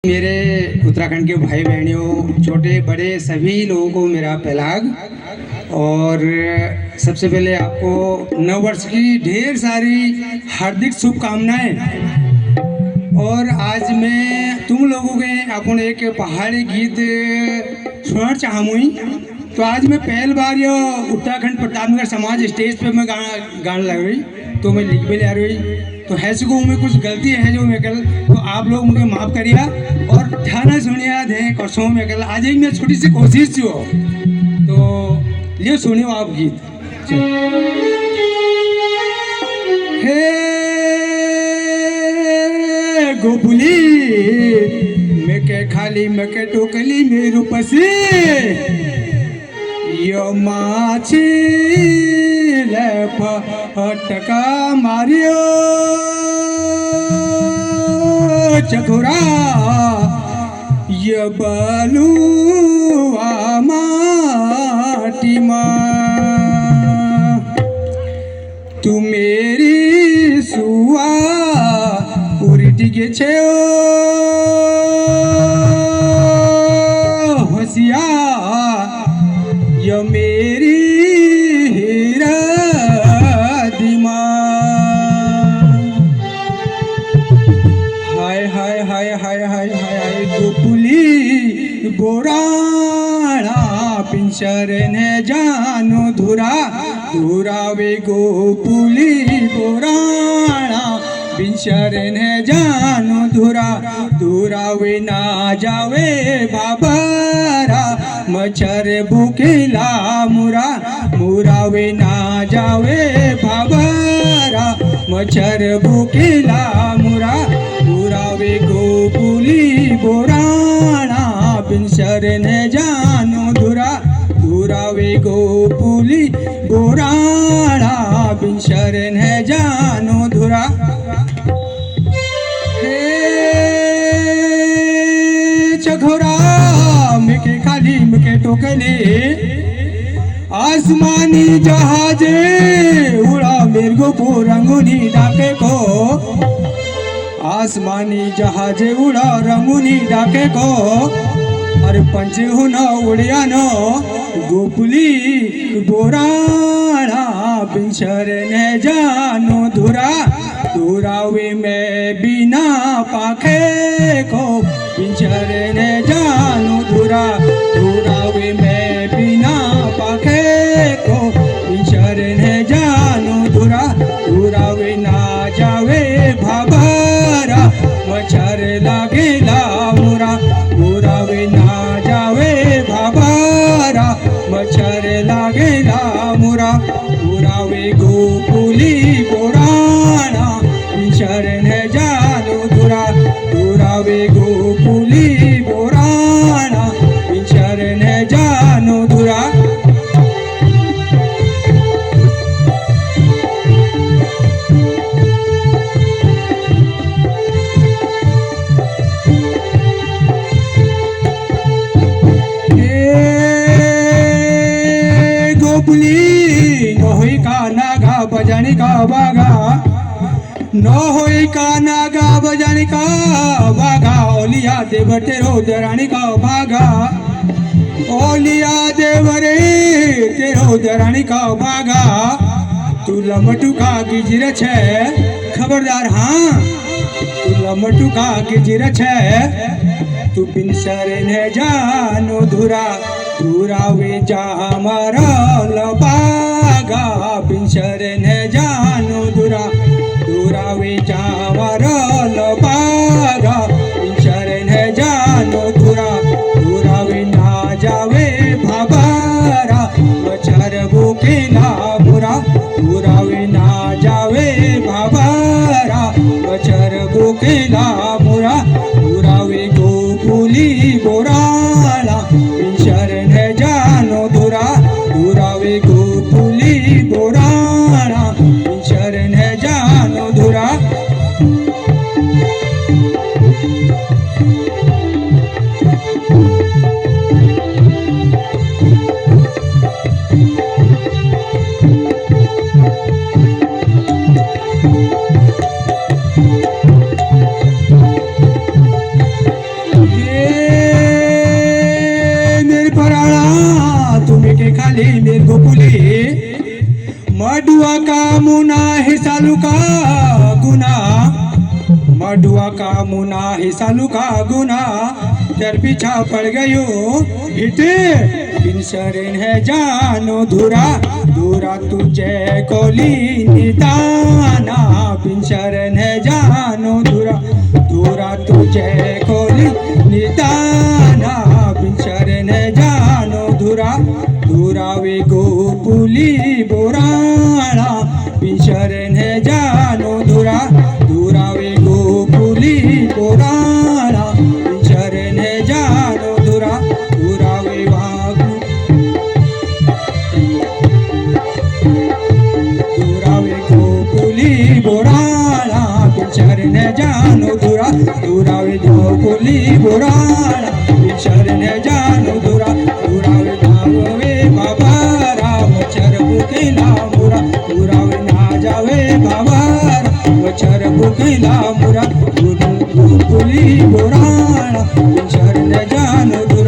मेरे उत्तराखंड के भाई बहनियों, छोटे बड़े सभी लोगों को मेरा पहलाग। और सबसे पहले आपको नव वर्ष की ढेर सारी हार्दिक शुभकामनाएं। और आज मैं तुम लोगों के अपन एक पहाड़ी गीत सुनना चाहूँगी। तो आज मैं पहली बार ये उत्तराखंड प्रतापनगर समाज स्टेज पे मैं गाना लग रही, तो मैं लिख भी ले रही। तो है सको में कुछ गलती है जो मैं कल, तो आप लोग मुझे माफ़ करिए और ध्यान सुनिए थे कसों में कल आज एक मैं छोटी सी कोशिश जो। तो लिए सुनियो आप गीत। हे गोपुली मैं के खाली मैं के टोकली मेरू पसी यो माछी ले फटका मारियो चकोरा ये बलू माटी तू मेरी सुआ उल्टी के छे होशिया ये मेरी हीरा हाय हाय हाय हाय हाय हाय गोपुली बोराणा पिंचर ने जानो धुरा धुरा वे गोपुली बोराणा पिंचर ने जानो धुरा धुरा वे ना जावे बाबरा मच्छर भूखेला मुरा मुरा वे ना जावे बाबरा मच्छर भूखेला मुरा मुरा वे गोपुली बोराणा पिंसर ने जानो धुरा धुरा वे गोपुली बोराणा पिंसर ने जानो धुरा। चकोरा मिके खाली मिके टोकले आसमानी जहाजे उड़ा मेरे को रंगूनी डाके को आसमानी जहाजे उड़ा रंगूनी डाके को अरे पंचे हो न उड़िया न गोपुली बोराणा पिंचर ने जानो धुरा धुरावे में बिना पाखे को पिंचर ने जानो धुरा धुरावे में बिना पाखे को पिंचर ने जानो धुरा धुरावे ना जावे भाबारा मच्छर लागेला मुरा मुरावे ना जावे भाबारा मच्छर लागेला मुरा मुरावे गोपुली बोराणा पिंचर ने जानो धुरा धुरावे गोपुली बोराणा पिंचर ने जानो धुरा। गोपुली न होई का नागा बजाने का बागा न होई का नागा बजाने का बागा ओलिया देव तेरो दरानी का बागा ओलिया देव रे तेरो दरानी का बागा तू लमटू का गिजर छे खबरदार हाँ तू लमटू का गिजर छे तू पिंसर ने जानो धुरा धुरा वे जा हमारा लबागा पिंसर ने जानो धुरा धुरा वे जा हमारा लबागा पिंसर ने जानो धुरा धुरा वे ना जावे भाबारा मच्छर भूखेला मुरा धुरा वे ना जावे भाबारा मच्छर भूखेला मुरा धुरा वे गोपुली बोराणा पिंसर ने जानो धुरा धुरा वे गोपुली बोराणा पिंसर ने जानो धुरा। वाली मिर्गोपुली मडुआ का मुना है सालू का गुना मडुआ का मुना है सालू का गुना तेर पीछा पड़ गयो हिटे बिन शरण है जानो धुरा धुरा तुझे कोली निदाना बिन शरण है जानो धुरा धुरा तुझे कोली निदाना बिन शरण है जानो धुरा धुरा वे गोपुली बोराणा बिन शरण है जानो धुरा धुरा वे गोपुली बोराणा बिन शरण है जानो धुरा धुरा वे वागु धुरा वे गोपुली बोराणा बिन शरण है जानो धुरा धुरा वे गोपुली बोराणा बिन शरण है जानो धुरा धुरा वे नावे बाबा राम चर बुकेला मुरा धुरा वे ना जावे बाबा वचर बुकेला मुरा गोपुली बोराणा बिन शरण है जानो धुरा